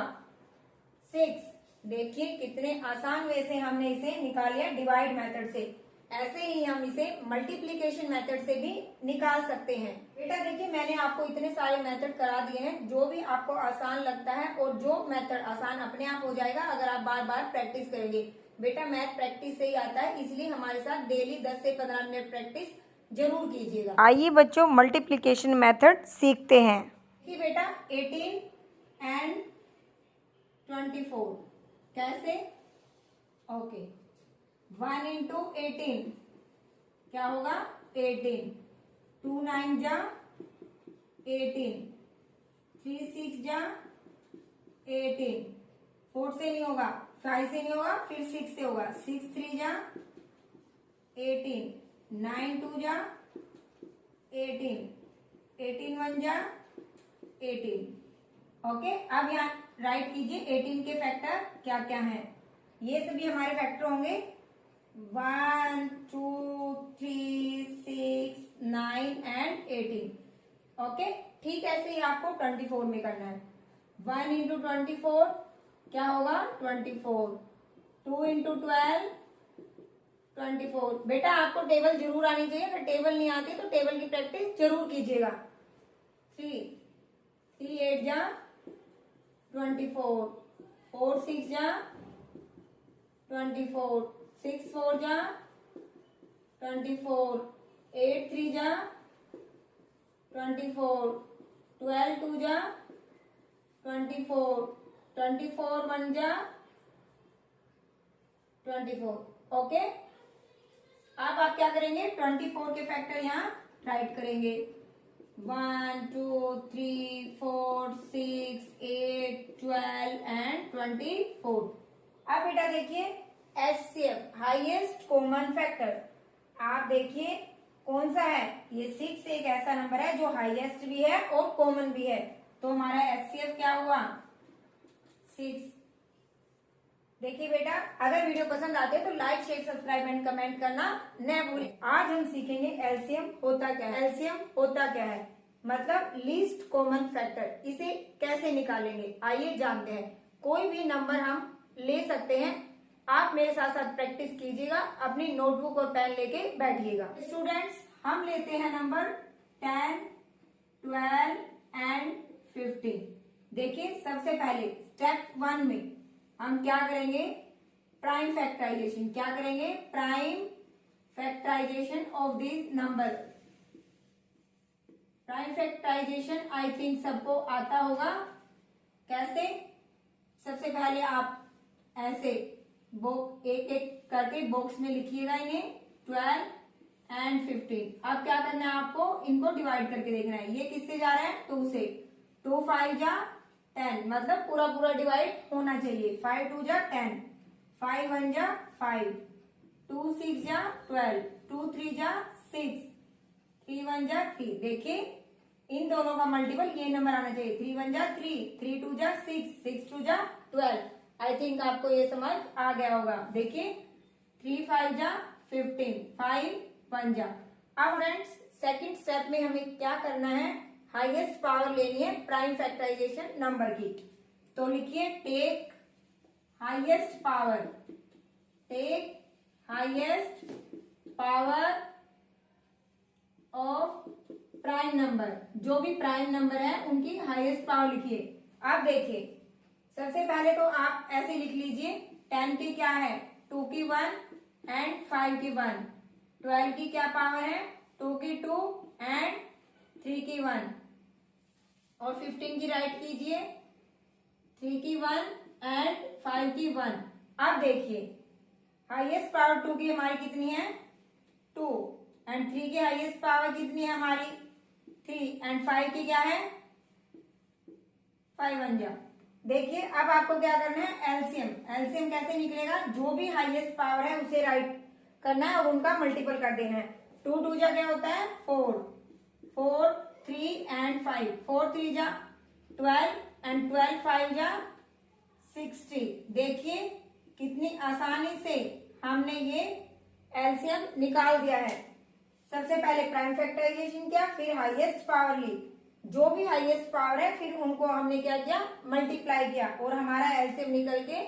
6। देखिए कितने आसान वे से हमने इसे निकाल लिया डिवाइड मेथड से। ऐसे ही हम इसे मल्टीप्लिकेशन मेथड से भी निकाल सकते हैं। बेटा देखिए मैंने आपको इतने सारे मेथड करा दिए हैं, जो भी आपको आसान लगता है और जो मेथड आसान अपने आप हो जाएगा अगर आप बार बार प्रैक्टिस करेंगे। बेटा मैथ प्रैक्टिस से ही आता है, इसलिए हमारे साथ डेली 10 से 15 मिनट प्रैक्टिस जरूर कीजिएगा। आइए बच्चों मल्टीप्लिकेशन मेथड सीखते हैं। कि बेटा 18 एंड 24 कैसे, ओके 1 इंटू 18 क्या होगा 18, 2 9 जा 18, 3 6 जा 18, 4 से नहीं होगा, 5 से नहीं होगा, फिर 6 से होगा, 6 3 जा 18, 9 2 जा 18, 18 1 जा 18। ओके, अब यहाँ राइट कीजिए 18 के फैक्टर क्या क्या हैं। ये सभी हमारे फैक्टर होंगे 1 2 3 6 9 एंड 18। ओके, ठीक ऐसे ही आपको 24 में करना है। 1 इंटू 24 क्या होगा 24, 2 इंटू 12 24। बेटा आपको टेबल जरूर आनी चाहिए, अगर टेबल नहीं आती तो टेबल की प्रैक्टिस जरूर कीजिएगा। 3 8 जा 24, 4 6 जा 24, 6 4 जा 24, 8 3 जा 24, 12 2 जा 24, 24 1 जा 24। ओके, अब आप क्या करेंगे, 24 के फैक्टर यहाँ राइट करेंगे। 1 2 3 4 6 8 12 एंड 24। अब बेटा देखिए एचसीएफ हाईएस्ट कॉमन फैक्टर, आप देखिए कौन सा है, ये 6 एक ऐसा नंबर है जो हाईएस्ट भी है और कॉमन भी है, तो हमारा एचसीएफ क्या हुआ 6। देखिए बेटा, अगर वीडियो पसंद आते है तो like share subscribe and comment करना न भूलें। आज हम सीखेंगे एलसीएम होता क्या है। एलसीएम होता क्या है मतलब लीस्ट कॉमन फैक्टर, इसे कैसे निकालेंगे आइए जानते हैं। कोई भी नंबर हम ले सकते हैं, आप मेरे साथ साथ प्रैक्टिस कीजिएगा, अपनी नोटबुक और पेन लेके बैठिएगा। स्टूडेंट्स, हम लेते हैं नंबर 10 12 एंड 15। देखिए सबसे पहले स्टेप 1 में हम क्या करेंगे, प्राइम फैक्टराइजेशन। क्या करेंगे, prime factorization of this number. Prime factorization I think सबको आता होगा। कैसे, सबसे पहले आप ऐसे एक एक करके बॉक्स में लिखिएगा इन्हें, 12 एंड 15। अब क्या करना है आपको, इनको डिवाइड करके देखना है, ये किससे जा रहा है 2 से। 2 5 जा 10, मतलब पूरा पूरा डिवाइड होना चाहिए। 5 2 जा 10, 5 1 जा 5, 2 6 जा 12, 2 3 जा 6, 3 1 जा 3। देखिए इन दोनों का मल्टीपल ये नंबर आना चाहिए। 3 1 जा 3, 3 2 जा 6, 6 2 जा 12। आई थिंक आपको ये समझ आ गया होगा। देखिए 3 5 जा 15, 5 1 जा। अब फ्रेंड्स सेकंड स्टेप में हमें क्या करना है, हाईएस्ट पावर लेनी है प्राइम फैक्टराइजेशन नंबर की। तो लिखिए take highest power, take highest power of prime number. जो भी प्राइम नंबर है उनकी हाईएस्ट पावर लिखिए। अब देखिए सबसे पहले तो आप ऐसे लिख लीजिए, 10 की क्या है 2 की 1 एंड 5 की 1, 12 की क्या पावर है 2 की 2 एंड 3 की 1, और 15 की राइट कीजिए 3 की 1 एंड 5 की 1। अब देखिए हाईएस्ट पावर 2 की हमारी कितनी है 2, एंड 3 की हाईएस्ट पावर कितनी है हमारी 3, एंड 5 की क्या है 5 1 जा। देखिए अब आपको क्या करना है, एलसीएम। एलसीएम कैसे निकलेगा, जो भी हाईएस्ट पावर है उसे राइट करना है और उनका मल्टीपल कर देना है। 2 2 जा क्या होता है 4, 4 3 एंड 5, 4 3 जा 12 एंड 12 5 जा 60। देखिए कितनी आसानी से हमने ये एलसीएम निकाल दिया है। सबसे पहले प्राइम फैक्टराइजेशन किया, फिर हाईएस्ट पावर ली, जो भी हाईएस्ट पावर है फिर उनको हमने क्या किया मल्टीप्लाई किया और हमारा एलसीएम निकल के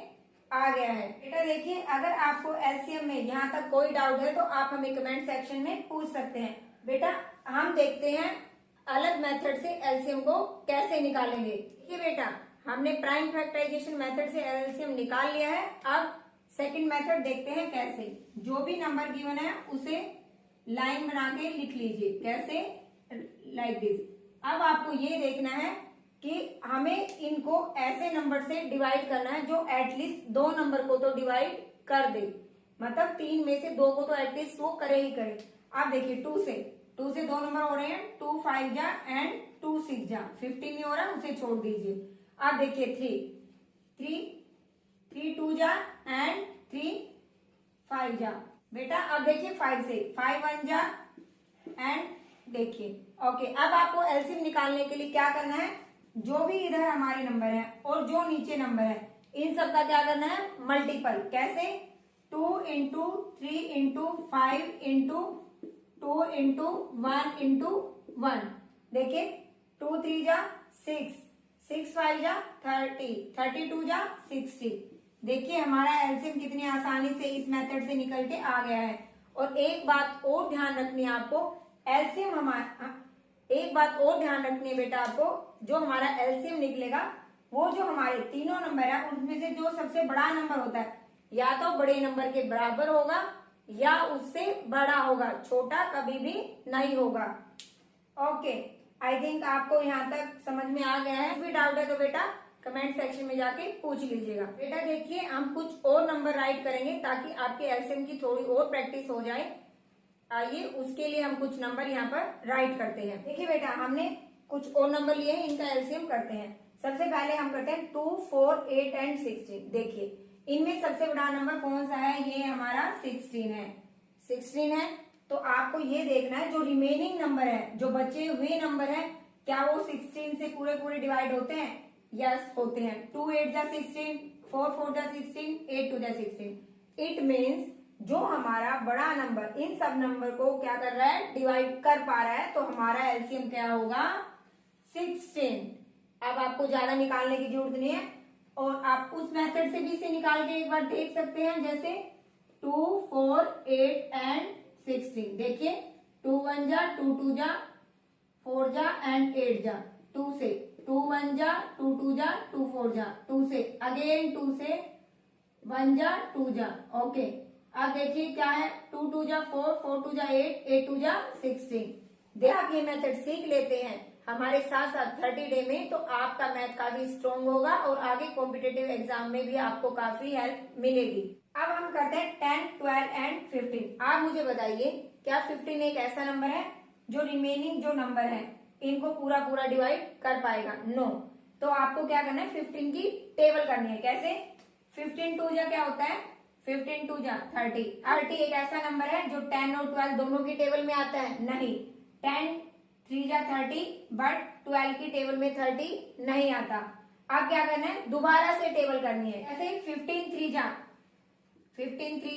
आ गया है। बेटा देखिए अगर आपको एलसीएम में यहाँ तक कोई डाउट है तो आप हमें कमेंट सेक्शन में पूछ सकते हैं। बेटा हम देखते हैं अलग मेथड से एलसीएम को कैसे निकालेंगे। देखिए बेटा हमने प्राइम फैक्टराइजेशन मेथड से एलसीएम निकाल लिया है। अब सेकंड मेथड देखते हैं कैसे। जो भी नंबर गिवन है उसे लाइन बना के लिख लीजिए, कैसे, लाइक दिस। अब आपको ये देखना है कि हमें इनको ऐसे नंबर से डिवाइड करना है जो एटलीस्ट 2 नंबर को तो डिवाइड कर दे, मतलब 3 में से 2 को तो एटलीस्ट वो करे ही करे। आप देखिए 2 से 2 नंबर हो रहे हैं, 2 5 जा एंड 2 6 जा, 15 नहीं हो रहा उसे छोड़ दीजिए। आप देखिए 3 2 जा एंड 3 5 जा। बेटा अब देखिए 5 से 5 1 जा एंड देखिए ओके। अब आपको एलसीएम निकालने के लिए क्या करना है, जो भी इधर हमारे नंबर है और जो नीचे नंबर है इन सब का क्या करना है मल्टीपल। कैसे, 2 into 3 into 5 into 2 into 1 into 1। देखिए 2 3 जा 6, 6 5 जा 30, 32 जा 60। देखिए हमारा एलसीएम कितनी आसानी से इस मेथड से निकल के आ गया है। और एक बात और ध्यान रखनी है आपको, एलसीएम हमारा, एक बात और ध्यान रखनी है बेटा आपको, जो हमारा एलसीएम निकलेगा वो जो हमारे तीनों नंबर है उनमें से जो सबसे बड़ा नंबर होता है या तो बड़े नंबर के बराबर होगा या उससे बड़ा होगा, छोटा कभी भी नहीं होगा। ओके, आई थिंक आपको यहाँ तक समझ में आ गया है। भी डाउट है तो बेटा कमेंट सेक्शन में जाके पूछ लीजिएगा। बेटा देखिए हम कुछ और नंबर राइट करेंगे ताकि आपके एलसीएम की थोड़ी और प्रैक्टिस हो जाए। आइए उसके लिए हम कुछ नंबर यहाँ पर राइट करते हैं। देखिए बेटा हमने कुछ और नंबर लिए हैं, इनका एलसीएम करते हैं। सबसे पहले हम करते हैं 2, 4, 8 एंड 16। देखिए इनमें सबसे बड़ा नंबर कौन सा है, ये हमारा 16 है। 16 है तो आपको ये देखना है जो रिमेनिंग नंबर है, जो बचे हुए नंबर है, क्या वो 16 से पूरे पूरे डिवाइड होते हैं? यस होते हैं। 2 8 जा 16, 4 4 जा 16, 8 2 जा 16। इट मीन्स जो हमारा बड़ा नंबर इन सब नंबर को क्या कर रहा है, डिवाइड कर पा रहा है, तो हमारा एलसीएम क्या होगा, 16। अब आपको ज्यादा निकालने की जरूरत नहीं है और आप उस मेथड से भी इसे निकाल के एक बार देख सकते हैं, जैसे 2 4 8 एंड 16। देखिए 2 1 जा 2 2 जा 4 जा एंड 8 जा, 2 से 2 1 जा 2 2 जा 2 4 जा, 2 से अगेन 2 से 1 जा 2 जा। ओके अब देखिए क्या है, 2 2 जा 4 4 2 जा 8 8 2 जा 16। दे आप ये मेथड सीख लेते हैं हमारे साथ साथ 30 डे में, तो आपका मैथ काफी स्ट्रॉन्ग होगा और आगे कॉम्पिटेटिव एग्जाम में भी आपको काफी हेल्प मिलेगी। अब हम करते हैं 10 12 एंड 15। आप मुझे बताइए क्या 15 एक ऐसा नंबर है जो रिमेनिंग जो नंबर है इनको पूरा पूरा डिवाइड कर पाएगा? नो। तो आपको क्या करना है, 15 की टेबल करनी है। कैसे? 15 2 जा क्या होता है, 15 2 जा 30। 30 एक ऐसा नंबर है जो 10 और 12 दोनों की टेबल में आता है? नहीं। 10 3 जा 30 बट 12 की टेबल में 30 नहीं आता। अब क्या करना है, दोबारा से टेबल करनी है। ऐसे 15 3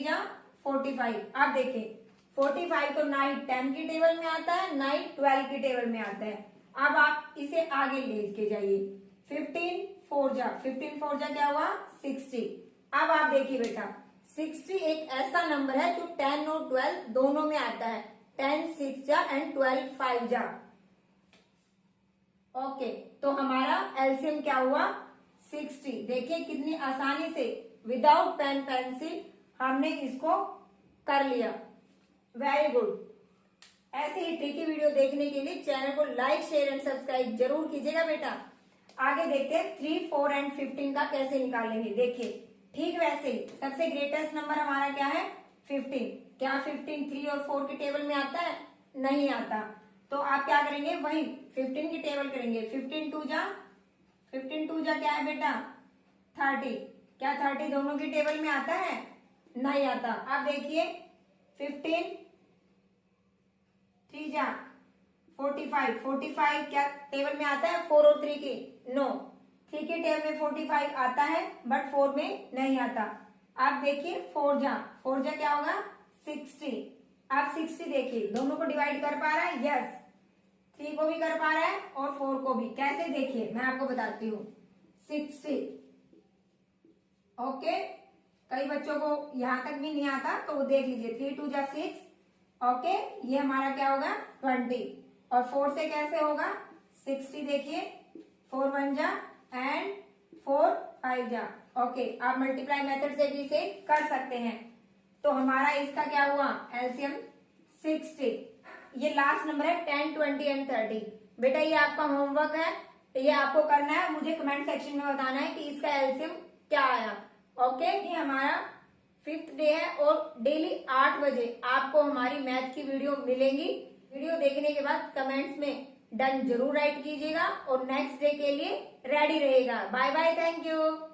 जा 45। अब देखिए 45 तो नाइट 10 की टेबल में आता है, नाइट 12 की टेबल में आता है। अब आप इसे आगे लेके जाइए। 15 4 जा क्या हुआ, 60। अब आप देखिए बेटा 60 एक ऐसा नंबर है जो 10 और 12 दोनों में आता है। 10 6 जा एंड 12 5 जा। ओके तो हमारा एलसीएम क्या हुआ, 60। देखिए कितनी आसानी से विदाउट पेन पेंसिल हमने इसको कर लिया। Very good. ऐसे ही ट्रिकी वीडियो देखने के लिए चैनल को लाइक शेयर एंड सब्सक्राइब जरूर कीजिएगा बेटा। आगे देखते हैं 3 4 एंड 15 का कैसे निकालेंगे। देखिए ठीक वैसे ही सबसे ग्रेटेस्ट नंबर हमारा क्या है, 15। क्या 15 3 और 4 की टेबल में आता है? नहीं आता। तो आप क्या करेंगे, वही 15 की टेबल करेंगे। 15 2 जा क्या है बेटा, 30। क्या 30 दोनों की टेबल में आता है? नहीं आता। अब देखिए 15 3 जा 45 क्या टेबल में आता है, 4 और 3 की? नो। 3 की टेबल में 45 आता है बट 4 में नहीं आता। अब देखिए 4 जा क्या होगा, 60। अब 60 देखिए दोनों को डिवाइड कर पा रहा है? यस। 3 को भी कर पा रहा है और 4 को भी। कैसे देखिए मैं आपको बताती हूँ। 60 ओके, कई बच्चों को यहां तक भी नहीं आता तो वो देख लीजिए। 3 2 जा 6। ओके ये हमारा क्या होगा, 20। और 4 से कैसे होगा, 60। देखिए 4 1 जा एंड 4 5 जा। ओके आप मल्टीप्लाई मेथड से भी इसे कर सकते हैं। तो हमारा इसका क्या हुआ, एलसीएम 60। ये लास्ट नंबर है 10 20 एंड 30। बेटा ये आपका होमवर्क है, ये आपको करना है। मुझे कमेंट सेक्शन में बताना है कि इसका एलसीएम क्या आया। ओके ये हमारा 5th डे है और डेली 8 बजे आपको हमारी मैथ की वीडियो मिलेंगी। वीडियो देखने के बाद कमेंट्स में डन जरूर राइट कीजिएगा और नेक्स्ट डे के लिए रेडी रहेगा। Bye bye, thank you.